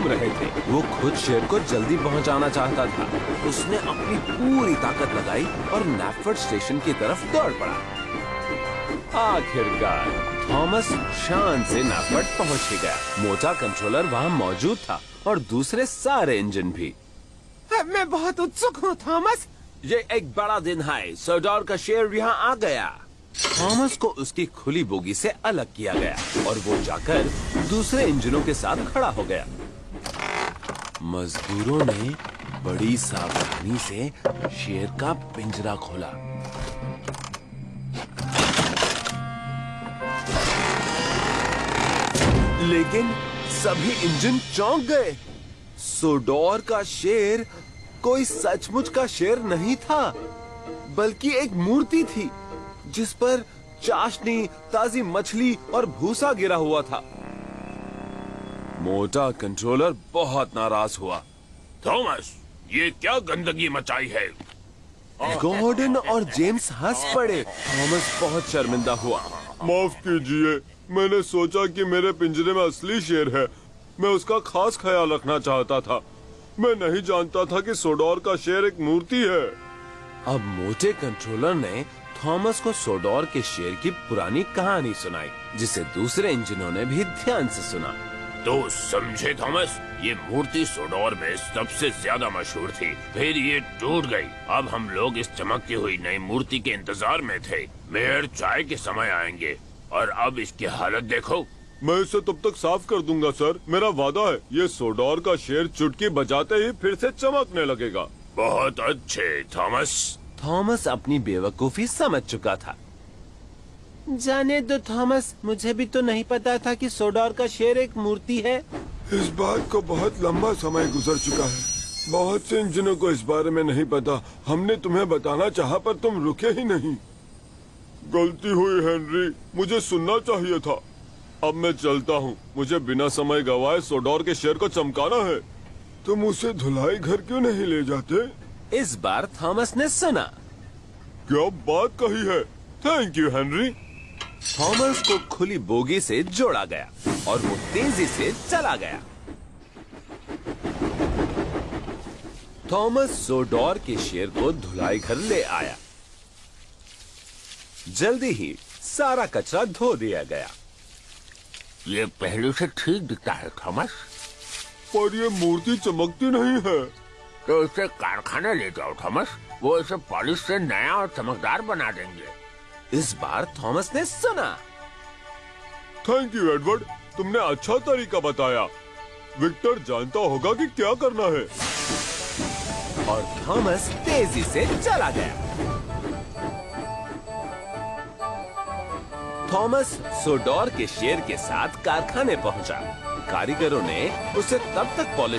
घूम रहे थे। वो खुद शेर को जल्दी पहुंचाना चाहता था। उसने अपनी पूरी ताकत लगाई और नैफर्ड स्टेशन की तरफ दौड़ पड़ा। आखिरकार थॉमस शान से नैफर्ड पहुंच ही गया। मोटा कंट्रोलर वहां मौजूद था और दूसरे सारे इंजन भी। मैं बहुत उत्सुक हूँ थॉमस। ये एक बड़ा दिन है। सोडोर का शेर यहाँ आ गया। थॉमस को उसकी खुली बोगी से अलग किया गया और वो जाकर दूसरे इंजनों के साथ खड़ा हो गया। मजदूरों ने बड़ी सावधानी से शेर का पिंजरा खोला। लेकिन सभी इंजन चौंक गए। सोडोर का शेर कोई सचमुच का शेर नहीं था, बल्कि एक मूर्ति थी जिस पर चाशनी, ताजी मछली और भूसा गिरा हुआ था। मोटा कंट्रोलर बहुत नाराज हुआ। थॉमस, ये क्या गंदगी मचाई है? गॉर्डन और जेम्स हंस पड़े। थॉमस बहुत शर्मिंदा हुआ। माफ कीजिए, मैंने सोचा कि मेरे पिंजरे में असली शेर है। मैं उसका खास ख्याल रखना चाहता था। मैं नहीं जानता था कि सोडोर का शेर एक मूर्ति है। अब मोटे कंट्रोलर ने थॉमस को सोडोर के शेर की पुरानी कहानी सुनाई, जिसे दूसरे इंजनों ने भी ध्यान से सुना। तो समझे थॉमस, ये मूर्ति सोडोर में सबसे ज्यादा मशहूर थी। फिर ये टूट गई। अब हम लोग इस चमकती हुई नई मूर्ति के इंतजार में थे। मेयर चाय के समय आएंगे और अब इसकी हालत देखो। मैं इसे तब तक साफ कर दूंगा सर। मेरा वादा है। ये सोडोर का शेर चुटकी बजाते ही फिर से चमकने लगेगा। बहुत अच्छे थॉमस। थॉमस अपनी बेवकूफी समझ चुका था। जाने दो थॉमस, मुझे भी तो नहीं पता था कि सोडोर का शेर एक मूर्ति है। इस बात को बहुत लंबा समय गुजर चुका है। बहुत से इंजनों को इस बारे में नहीं पता। हमने तुम्हें बताना चाहा पर तुम रुके ही नहीं। गलती हुई हेनरी, मुझे सुनना चाहिए था। अब मैं चलता हूँ। मुझे बिना समय गवाए सोडोर के शेर को चमकाना है। तुम उसे धुलाई घर क्यों नहीं ले जाते? इस बार थॉमस ने सुना। क्या बात कही है। Thank you Henry. थॉमस को खुली बोगी से जोड़ा गया और वो तेजी से चला गया। थॉमस सोडोर के शेर को धुलाई घर ले आया। जल्दी ही सारा कचरा धो दिया गया। ये पहले से ठीक दिखता है थॉमस। पर ये मूर्ति चमकती नहीं है। तो इसे कारखाने ले जाओ थॉमस। वो इसे पॉलिश से नया और चमकदार बना देंगे। इस बार थॉमस ने सुना। थैंक यू एडवर्ड, तुमने अच्छा तरीका बताया। विक्टर जानता होगा कि क्या करना है। और थॉमस तेजी से चला गया। थॉमस सोडोर के शेर के साथ कारखाने पहुंचा। कारीगरों ने उसे तब तक पॉलिश